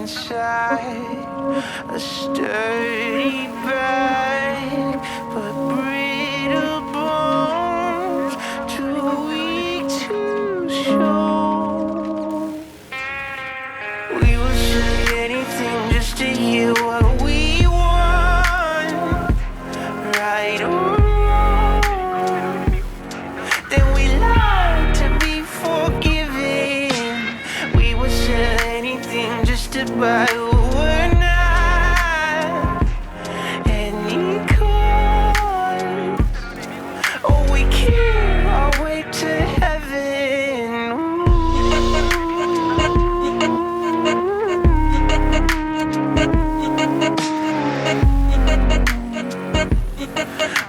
inside a sturdy back, but brittle bones, too weak to show. We will say anything just to hear what we want, right or wrong. Then we lie to be forgiven. We will say anything just to buy who we're not. Any cause, oh, we kill our way to heaven.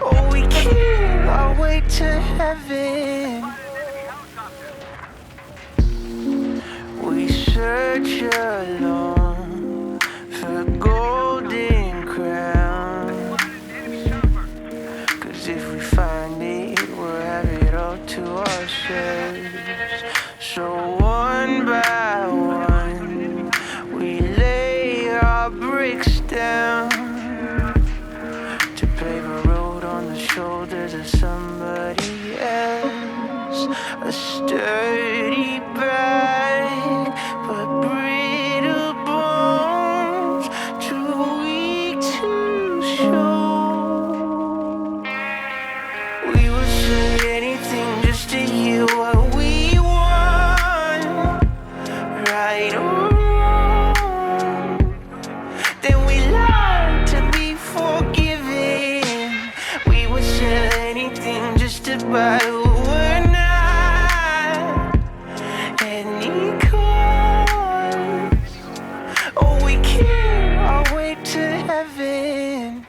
Oh, we kill our way to heaven. We search alone for golden crown, 'cause if we find it, we'll have it all to ourselves. So one by one, we lay our bricks down to pave a road on the shoulders of somebody else. A sturdy back, but brittle bones, too weak to show. We will say anything just to hear what we want, right or wrong. Then we lie to be forgiven. We would sell anything just to buy who we're not. Any cause, oh, we kill our way to heaven.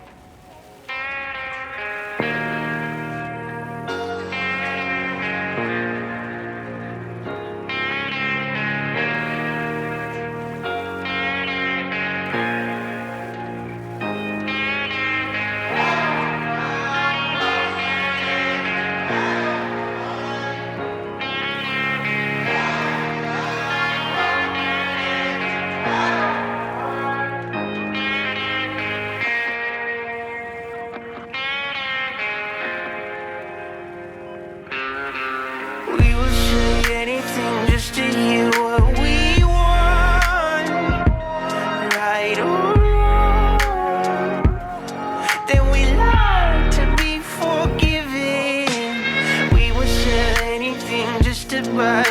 We will say anything just to hear what we want, right or wrong. Then we lie to be forgiven. We will say anything just to buy